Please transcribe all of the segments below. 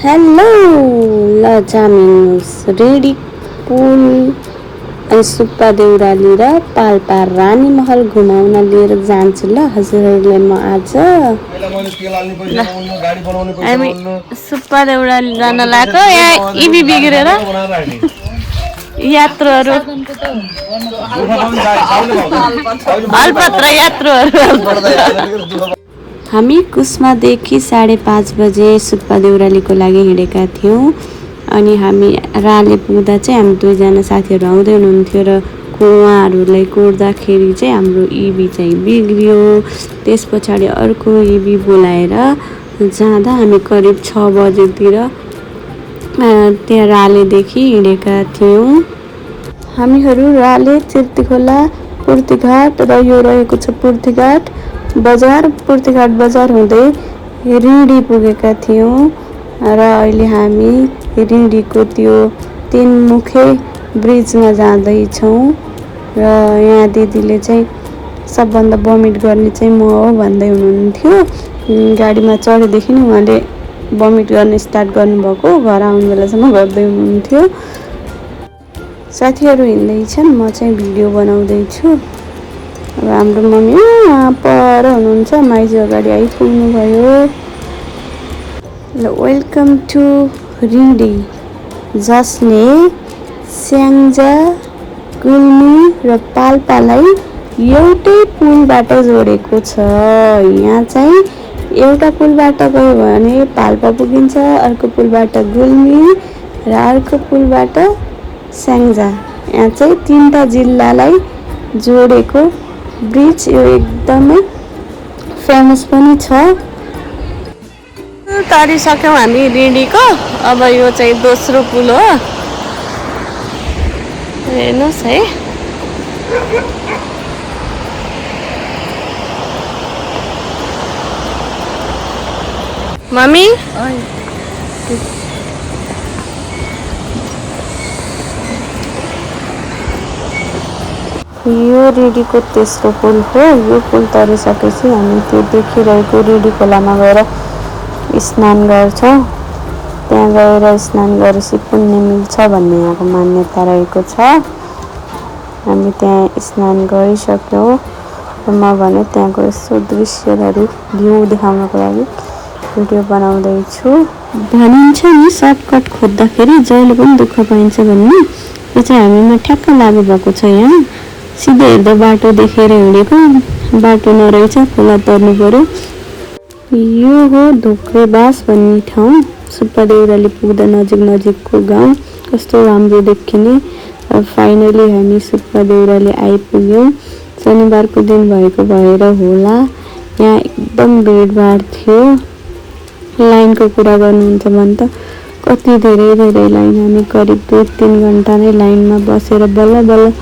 Hello ल जामिनुहोस् ready पुल अनि सुब्बा देउराली र पाल्पा रानी महल घुमाउन लिएर जान्छु ल हजुरहरूलाई म आज हामी सुब्बा देउराली जान लाग्यो यहाँ इबी बिग्रेर यात्रुहरू अल्पत्र यात्रुहरू हामी कुस्मादेखि 5:30 बजे सुब्बा देउरालीको लागि हिँडेका थियौँ अनि हामी राले पुग्दा चाहिँ हामी दुईजना साथीहरू आउँदै हुनुहुन्थ्यो र उहाँहरूलाई कोर्दाखेरि चाहिँ हाम्रो इबी चाहिँ बिग्रियो। त्यस पछाडि अर्को इबी बोलाएर जाँदा हामी करिब 6 बजेतिर त्यहाँ रालेदेखि हिँडेका थियौँ। हामीहरू राले तीर्थखोला पूर्तिघाट र यो रहेको छ पूर्तिघाट बजार पूर्तिघाट बजार हुँदै रिडी पुगेका थियौँ र अहिले हामी रिडीको त्यो 3 मुखे ब्रिजमा जाँदैछौँ र यहाँ दिदीले चाहिँ सबभन्दा भमिट गर्ने चाहिँ म हो भन्दै हुनुहुन्थ्यो। गाडीमा चढेदेखि नै उहाँले भमिट गर्न स्टार्ट गर्नुभएको घर आउनु बेलासम्म गर्दै हुनुहुन्थ्यो। साथीहरू हिँड्दैछन् म चाहिँ भिडियो बनाउँदैछु। अब हाम्रो मम्मी पर हुनुहुन्छ माइज अगाडि आइपुग्नु भयो। ल वेलकम टु रिडी जसले स्याङ्जा गुल्मी र पाल्पालाई एउटै पुलबाट जोडेको छ। यहाँ चाहिँ एउटा पुलबाट गयो भने पाल्पा पुगिन्छ, अर्को पुलबाट गुल्मी र अर्को पुलबाट स्याङ्जा। यहाँ चाहिँ 3टा जिल्लालाई जोडेको ब्रिज यो एकदमै फेमस पनि छ। तरिसक्यौँ हामी रिडीको। अब यो चाहिँ दोस्रो पुल हो, हेर्नुहोस् है। मम्मी यो रिडीको तेस्रो पुल हो। यो पुल तरिसकेपछि हामी त्यो देखिरहेको रिडी खोलामा गएर स्नान गर्छौँ। त्यहाँ गएर स्नान गरेपछि पुण्य मिल्छ भन्ने यहाँको मान्यता रहेको छ। हामी त्यहाँ स्नान गरिसक्यौँ र म भने त्यहाँको यसो दृश्यहरू भ्यू देखाउनको लागि भिडियो बनाउँदैछु। भनिन्छ नि सर्टकट खोज्दाखेरि जहिले पनि दुःख पाइन्छ भन्ने, यो चाहिँ हामीमा ठ्याक्क लागु भएको छ। यहाँ सिधै हेर्दा बाटो देखेर हिँडेको, बाटो नरहेछ, खोला तर्नु पर्यो। यो हो धोक्रेबास भन्ने ठाउँ। सुब्बा देउराली पुग्दा नजिकको गाउँ कस्तो राम्रो देखिने। फाइनली हामी सुब्बा देउराली आइपुग्यौँ। शनिबारको दिन भएको भएर होला यहाँ एकदम भिडभाड थियो। लाइनको कुरा गर्नुहुन्छ भने त कति धेरै लाइन। हामी करिब 2-3 घन्टा नै लाइनमा बसेर बल्ल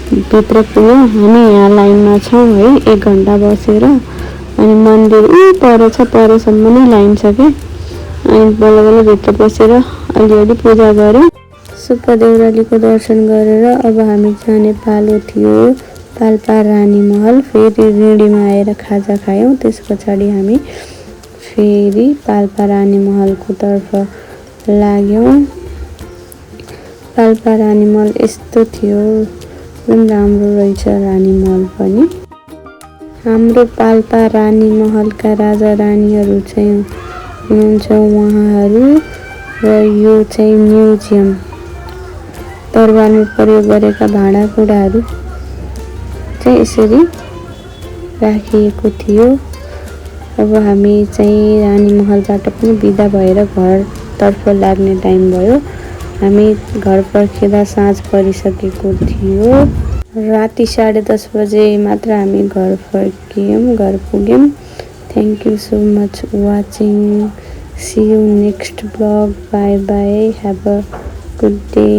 भित्र पुग्यौँ। हामी यहाँ लाइनमा छौँ है 1 घन्टा बसेर। अनि मन्दिर परसम्म नै लाइन छ कि। अनि बल्ल भित्र पसेर अलिअलि पूजा गऱ्यौँ। सुब्बा देउरालीको दर्शन गरेर अब हामी जाने पालो थियो पाल्पा रानी महल। फेरि रिडीमा आएर खाजा खायौँ। त्यस पछाडि हामी फेरि पाल्पा रानी महलको तर्फ लाग्यौँ। पाल्पा रानी महल यस्तो थियो, एकदम राम्रो रहेछ रानी महल पनि। हाम्रो पाल्पा रानी महलका राजा रानीहरू चाहिँ हुनुहुन्छ उहाँहरू र यो चाहिँ म्युजियम दरबारमा प्रयोग गरेका भाँडाकुँडाहरू चाहिँ यसरी राखिएको थियो। अब हामी चाहिँ रानी महलबाट पनि बिदा भएर घरतर्फ लाग्ने टाइम भयो। हामी घर फर्किँदा साँझ परिसकेको थियो। राति 10:30 बजे मात्र हामी घर फर्कियौँ, घर पुग्यौँ। Thank you so much watching. See you next blog. Bye bye. Have a good day.